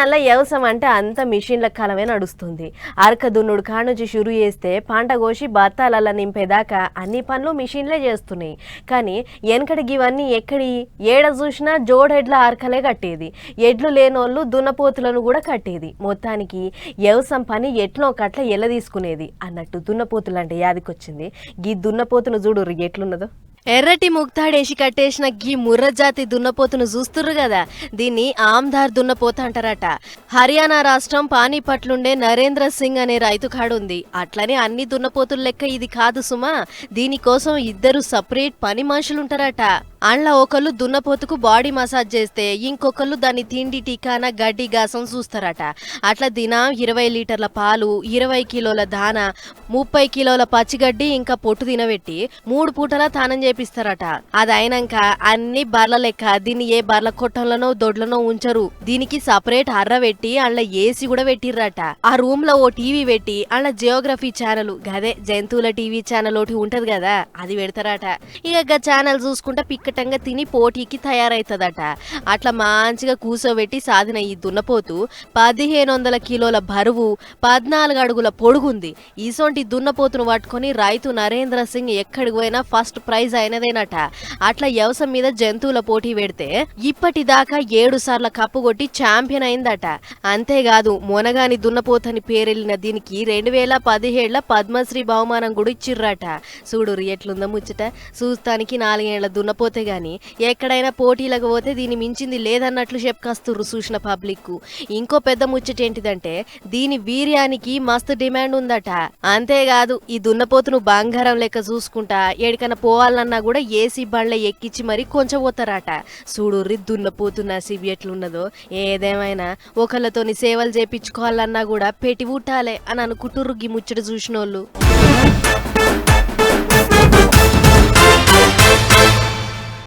అలా వ్యవసాయం అంటే అంత మిషన్ల కాలమే నడుస్తుంది. అరక దున్నుడు కానుంచి షురు చేస్తే పంట కోసి బత్తాలల్ల నింపేదాకా అన్ని పనులు మిషన్లే చేస్తున్నాయి. కానీ వెనకటికి ఇవన్నీ ఎక్కడి ఏడ చూసినా జోడెడ్ల అరకలే కట్టేది. ఎడ్లు లేనోళ్ళు దున్నపోతులను కూడా కట్టేది. మొత్తానికి వ్యవసాయం పని ఎట్నో కట్ల ఎల్ల తీసుకునేది అన్నట్టు దున్నపోతులు అంటే యాదికొచ్చింది. గీ దున్నపోతును చూడు ఎట్లున్నదో. ఎర్రటి ముక్తాడేసి కట్టేసిన గీ ముర్రజాతి దున్నపోతును చూస్తుర్రు కదా, దీన్ని ఆమ్దార్ దున్నపోత అంటారట. హర్యానా రాష్ట్రం పానీపట్లుండే నరేంద్ర సింగ్ అనే రైతు కాడుంది. అట్లనే అన్ని దున్నపోతుల లెక్క ఇది కాదు సుమా, దీనికోసం ఇద్దరు సపరేట్ పని మనుషులుంటారట. అండ్ల ఒకళ్ళు దున్నపోతుకు బాడీ మసాజ్ చేస్తే ఇంకొకళ్ళు దాన్ని తిండి టీకాన గడ్డి గాసం చూస్తారట. అట్లా దినం 20 లీటర్ల పాలు, 20 కిలోల దాన, 30 కిలోల పచ్చిగడ్డి ఇంకా పొట్టు తినబెట్టి 3 పూటలా తానం చేపిస్తారట. అది అయినాక అన్ని బర్ల లెక్క దీన్ని ఏ బర్ల కొట్టంలోనో దొడ్లనో ఉంచరు. దీనికి సపరేట్ అర్ర పెట్టి అండ్ల ఏసీ కూడా పెట్టిర్రట. ఆ రూమ్ లో ఓ టీవీ పెట్టి అండ్ల జియోగ్రఫీ ఛానల్, గదే జంతువుల టీవీ ఛానల్ ఒకటి ఉంటది కదా, అది పెడతారట. ఇక ఛానల్ చూసుకుంటా పిక్కటంగా తిని పోటీకి తయారైతదట. అట్లా మంచిగా కూసోబెట్టి సాధిన ఈ దున్నపోతు 1500 కిలోల బరువు, 14 అడుగుల పొడుగుంది. ఈసొంటి దున్నపోతును పట్టుకొని రైతు నరేంద్ర సింగ్ ఎక్కడికి పోయినా ఫస్ట్ ప్రైజ్ అయినదేనట. అట్లా వ్యవసాయం మీద జంతువుల పోటీ పెడితే ఇప్పటిదాకా 7 సార్ల కప్పు కొట్టి ఛాంపియన్ అయిందట. అంతేకాదు మొనగాని దున్నపోతని పేరెళ్ళిన దీనికి 2017 పద్మశ్రీ బహుమానం కూడా ఇచ్చిర్రట. చూడు ఎట్లుందో ముచ్చట. చూస్తానికి 4 ఏళ్ల దున్నపోతే గాని ఎక్కడైనా పోటీలకు పోతే దీన్ని మించింది లేదన్నట్లు చెప్పుకొస్తుర్రు చూసిన పబ్లిక్. ఇంకో పెద్ద ముచ్చటేంటిదంటే దీని వీర్యానికి మస్తు డిమాండ్ ఉందట. అంతేకాదు ఈ దున్నపోతును బంగారం లెక్క చూసుకుంటా ఎడికన్నా పోవాలన్నా కూడా ఏసీ బండ్ల ఎక్కించి మరి కొంచెం పోతారట. చూడుర్రి దున్నపోతు నసీబ్ ఎట్లున్నదో. ఏదేమైనా ఒకళ్ళతోని సేవలు చేపించుకోవాలన్నా కూడా పెట్టి పుట్టాలే అని అనుకుంటుర్రు గీ ముచ్చట చూసినోళ్ళు.